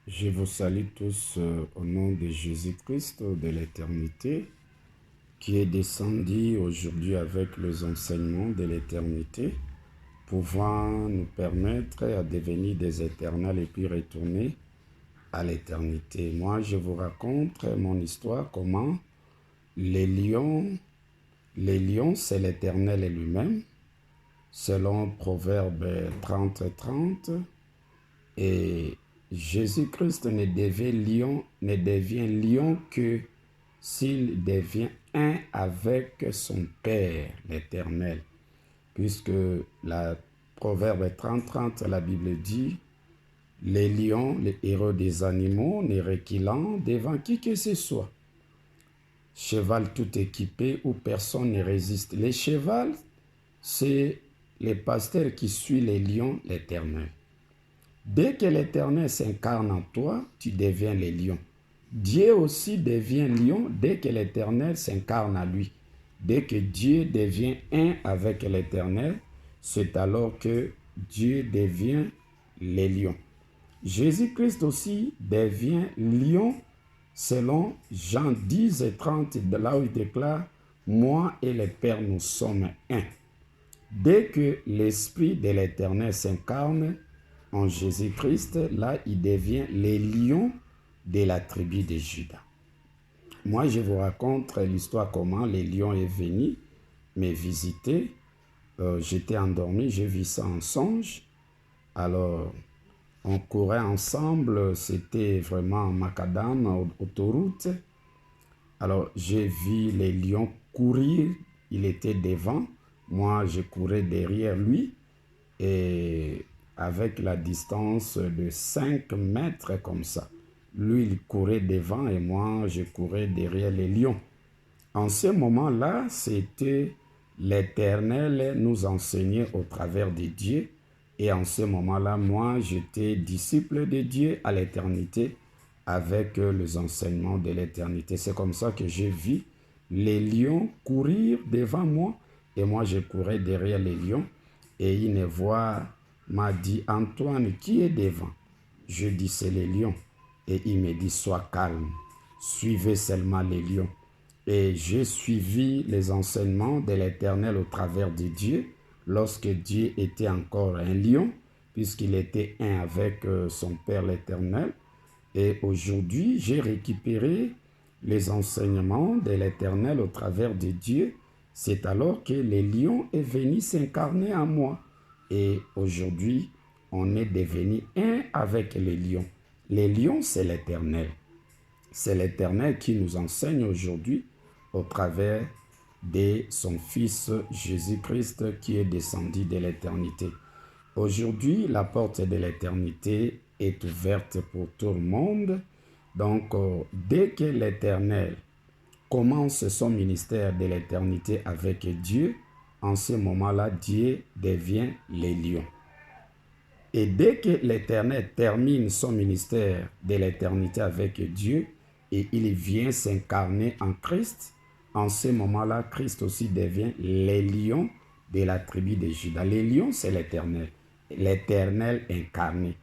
Je vous salue tous au nom de Jésus-Christ de l'éternité, qui est descendu aujourd'hui avec les enseignements de l'éternité, pouvant nous permettre à devenir des éternels et puis retourner à l'éternité. Moi, je vous raconte mon histoire, comment les lions, c'est l'éternel lui-même, selon Proverbe 30:30. Et Jésus-Christ ne devient lion que s'il devient un avec son Père, l'Éternel. Puisque la Proverbe 30:30, la Bible dit, les lions, les héros des animaux, ne reculant devant qui que ce soit. Cheval tout équipé où personne ne résiste. Les chevals, c'est les pasteurs qui suivent les lions, l'Éternel. Dès que l'Éternel s'incarne en toi, tu deviens le lion. Dieu aussi devient lion dès que l'Éternel s'incarne à lui. Dès que Dieu devient un avec l'Éternel, c'est alors que Dieu devient le lion. Jésus-Christ aussi devient lion selon Jean 10:30, de là où il déclare « Moi et le Père, nous sommes un ». Dès que l'Esprit de l'Éternel s'incarne en Jésus-Christ, là, il devient le lion de la tribu de Juda. Moi, je vous raconte l'histoire comment le lion est venu me visiter. J'étais endormi, j'ai vu ça en songe. Alors, on courait ensemble, c'était vraiment macadam, autoroute. Alors, j'ai vu les lions courir, il était devant, moi je courais derrière lui et avec la distance de 5 mètres comme ça. Lui, il courait devant et moi, je courais derrière les lions. En ce moment-là, c'était l'Éternel nous enseignait au travers de Dieu. Et en ce moment-là, moi, j'étais disciple de Dieu à l'éternité avec les enseignements de l'éternité. C'est comme ça que j'ai vu les lions courir devant moi et moi, je courais derrière les lions. Et une voix m'a dit, Antoine, qui est devant? Je dis, c'est les lions. Et il me dit, sois calme, suivez seulement les lions. Et j'ai suivi les enseignements de l'Éternel au travers de Dieu, lorsque Dieu était encore un lion, puisqu'il était un avec son Père l'Éternel. Et aujourd'hui, j'ai récupéré les enseignements de l'Éternel au travers de Dieu. C'est alors que le lion est venu s'incarner en moi. Et aujourd'hui, on est devenu un avec les lions. Les lions, c'est l'Éternel. C'est l'Éternel qui nous enseigne aujourd'hui au travers de son Fils Jésus-Christ qui est descendu de l'éternité. Aujourd'hui, la porte de l'éternité est ouverte pour tout le monde. Donc, dès que l'Éternel commence son ministère de l'éternité avec Dieu, en ce moment-là, Dieu devient le lion. Et dès que l'Éternel termine son ministère de l'éternité avec Dieu et il vient s'incarner en Christ, en ce moment-là, Christ aussi devient le lion de la tribu de Juda. Le lion, c'est l'Éternel, l'Éternel incarné.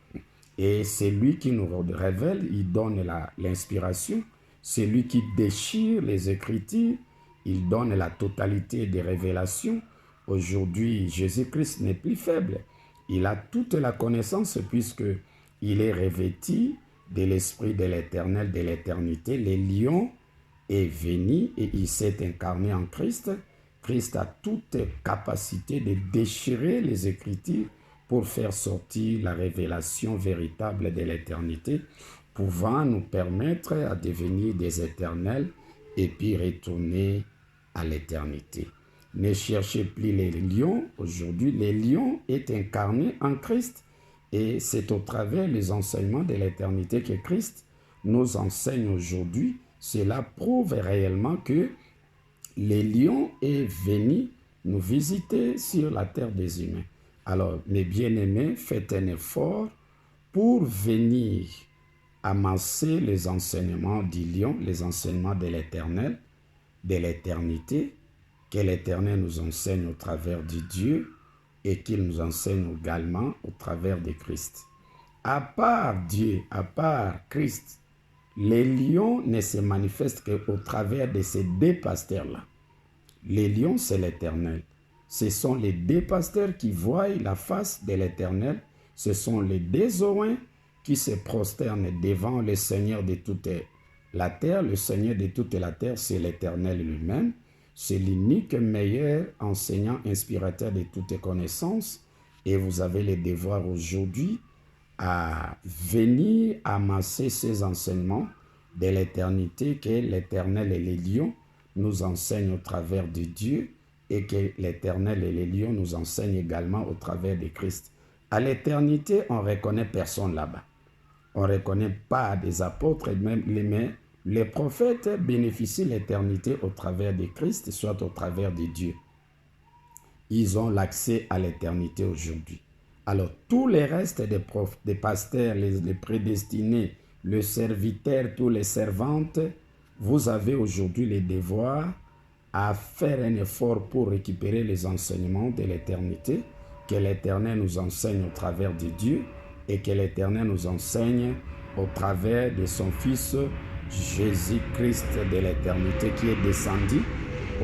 Et c'est lui qui nous révèle, il donne l'inspiration, c'est lui qui déchire les Écritures, il donne la totalité des révélations. Aujourd'hui, Jésus-Christ n'est plus faible. Il a toute la connaissance puisqu'il est revêtu de l'Esprit de l'Éternel, de l'éternité. Le lion est venu et il s'est incarné en Christ. Christ a toute capacité de déchirer les Écritures pour faire sortir la révélation véritable de l'éternité, pouvant nous permettre à devenir des éternels et puis retourner à l'éternité. Ne cherchez plus les lions. Aujourd'hui, le lion est incarné en Christ et c'est au travers des enseignements de l'éternité que Christ nous enseigne aujourd'hui. Cela prouve réellement que le lion est venu nous visiter sur la terre des humains. Alors, mes bien-aimés, faites un effort pour venir amasser les enseignements du lion, les enseignements de l'éternel, de l'éternité, que l'Éternel nous enseigne au travers de Dieu et qu'il nous enseigne également au travers de Christ. À part Dieu, à part Christ, les lions ne se manifestent qu'au travers de ces deux pasteurs-là. Les lions, c'est l'Éternel. Ce sont les deux pasteurs qui voient la face de l'Éternel. Ce sont les deux oins qui se prosternent devant le Seigneur de toute la terre. Le Seigneur de toute la terre, c'est l'Éternel lui-même. C'est l'unique meilleur enseignant, inspirateur de toutes connaissances. Et vous avez le devoir aujourd'hui à venir amasser ces enseignements de l'éternité que l'Éternel et les lions nous enseignent au travers de Dieu et que l'Éternel et les lions nous enseignent également au travers de Christ. À l'éternité, on ne reconnaît personne là-bas. On ne reconnaît pas des apôtres, même les prophètes bénéficient de l'éternité au travers de Christ, soit au travers de Dieu. Ils ont l'accès à l'éternité aujourd'hui. Alors, tous les restes des pasteurs, les prédestinés, le serviteur, tous les servantes, vous avez aujourd'hui le devoir à faire un effort pour récupérer les enseignements de l'éternité, que l'Éternel nous enseigne au travers de Dieu et que l'Éternel nous enseigne au travers de son Fils Jésus-Christ de l'éternité qui est descendu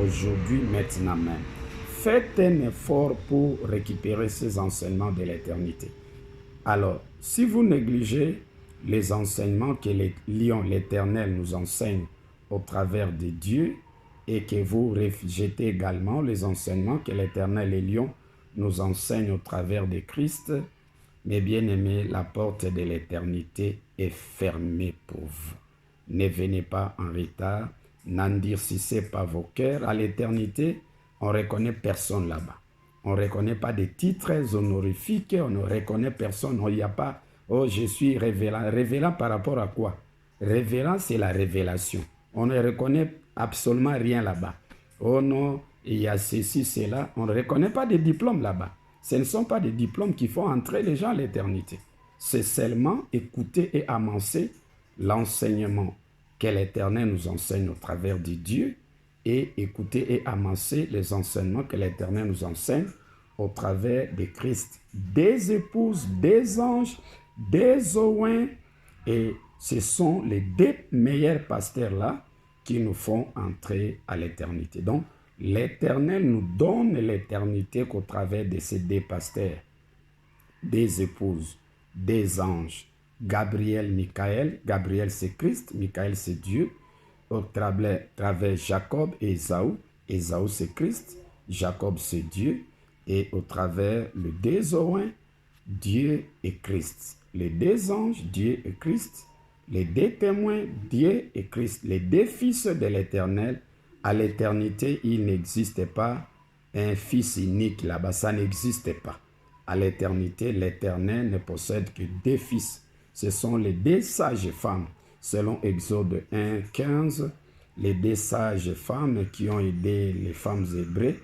aujourd'hui, maintenant même. Faites un effort pour récupérer ces enseignements de l'éternité. Alors, si vous négligez les enseignements que les lions, l'Éternel nous enseigne au travers de Dieu et que vous rejetez également les enseignements que l'Éternel et les lions nous enseignent au travers de Christ, mes bien-aimés, la porte de l'éternité est fermée pour vous. Ne venez pas en retard, n'endurcissez pas vos cœurs. À l'éternité, on ne reconnaît personne là-bas. On ne reconnaît pas des titres honorifiques, on ne reconnaît personne. Il n'y a pas, oh, je suis révélant. Révélant par rapport à quoi? Révélant, c'est la révélation. On ne reconnaît absolument rien là-bas. Oh non, il y a ceci, cela. On ne reconnaît pas de diplômes là-bas. Ce ne sont pas des diplômes qui font entrer les gens à l'éternité. C'est seulement écouter et amasser l'enseignement que l'Éternel nous enseigne au travers de Dieu et écouter et amasser les enseignements que l'Éternel nous enseigne au travers de Christ, des épouses, des anges, des oins. Et ce sont les deux meilleurs pasteurs-là qui nous font entrer à l'éternité. Donc, l'Éternel nous donne l'éternité qu'au travers de ces deux pasteurs, des épouses, des anges, Gabriel, Michael. Gabriel, c'est Christ, Michael, c'est Dieu. Au travers Jacob et Ésaü. Ésaü, c'est Christ, Jacob, c'est Dieu. Et au travers le deux oins, Dieu et Christ. Les deux anges, Dieu et Christ. Les deux témoins, Dieu et Christ. Les deux fils de l'Éternel. À l'éternité, il n'existe pas un fils unique là-bas. Ça n'existe pas. À l'éternité, l'Éternel ne possède que deux fils. Ce sont les deux sages femmes. Selon Exode 1, 15, les deux sages femmes qui ont aidé les femmes hébreues.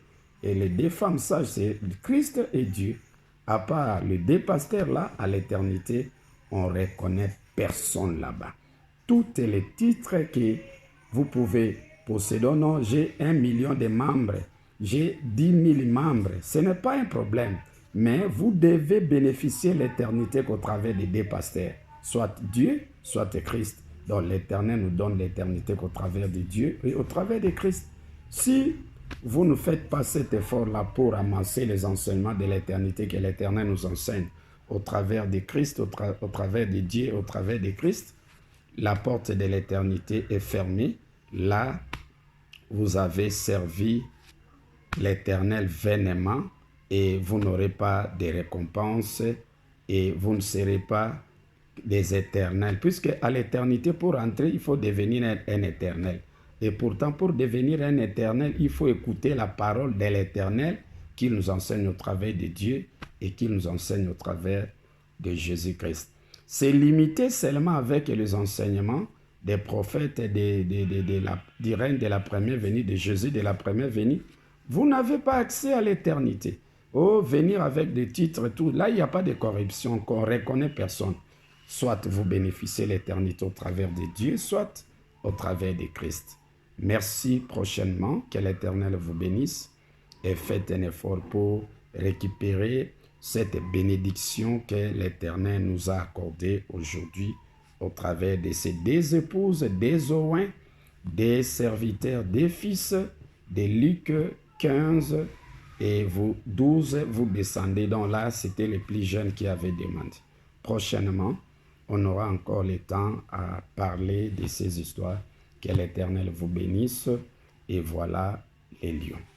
Et les deux femmes sages, c'est Christ et Dieu. À part les deux pasteurs là, à l'éternité, on ne reconnaît personne là-bas. Tous les titres que vous pouvez posséder, non, j'ai 1 million de membres, j'ai 10 000 membres, ce n'est pas un problème. Mais vous devez bénéficier de l'éternité qu'au travers des deux pasteurs, soit Dieu, soit Christ. Donc l'Éternel nous donne l'éternité qu'au travers de Dieu et au travers de Christ. Si vous ne faites pas cet effort-là pour amasser les enseignements de l'éternité que l'Éternel nous enseigne au travers de Christ, au travers de Dieu, au travers de Christ, la porte de l'éternité est fermée. Là, vous avez servi l'Éternel vainement et vous n'aurez pas de récompense et vous ne serez pas des éternels. Puisque à l'éternité, pour entrer, il faut devenir un éternel. Et pourtant, pour devenir un éternel, il faut écouter la parole de l'Éternel qu'il nous enseigne au travers de Dieu et qu'il nous enseigne au travers de Jésus-Christ. C'est limité seulement avec les enseignements des prophètes du règne de la première venue, de Jésus de la première venue. Vous n'avez pas accès à l'éternité. Oh, venir avec des titres, tout. Là, il n'y a pas de corruption, qu'on ne reconnaît personne. Soit vous bénéficiez de l'éternité au travers de Dieu, soit au travers de Christ. Merci prochainement, que l'Éternel vous bénisse et faites un effort pour récupérer cette bénédiction que l'Éternel nous a accordée aujourd'hui au travers de ces deux épouses, des Owen, des serviteurs, des fils, de Luc 15 et vous 12, vous descendez. Donc là, c'était les plus jeunes qui avaient demandé. Prochainement, on aura encore le temps à parler de ces histoires. Que l'Éternel vous bénisse. Et voilà les lions.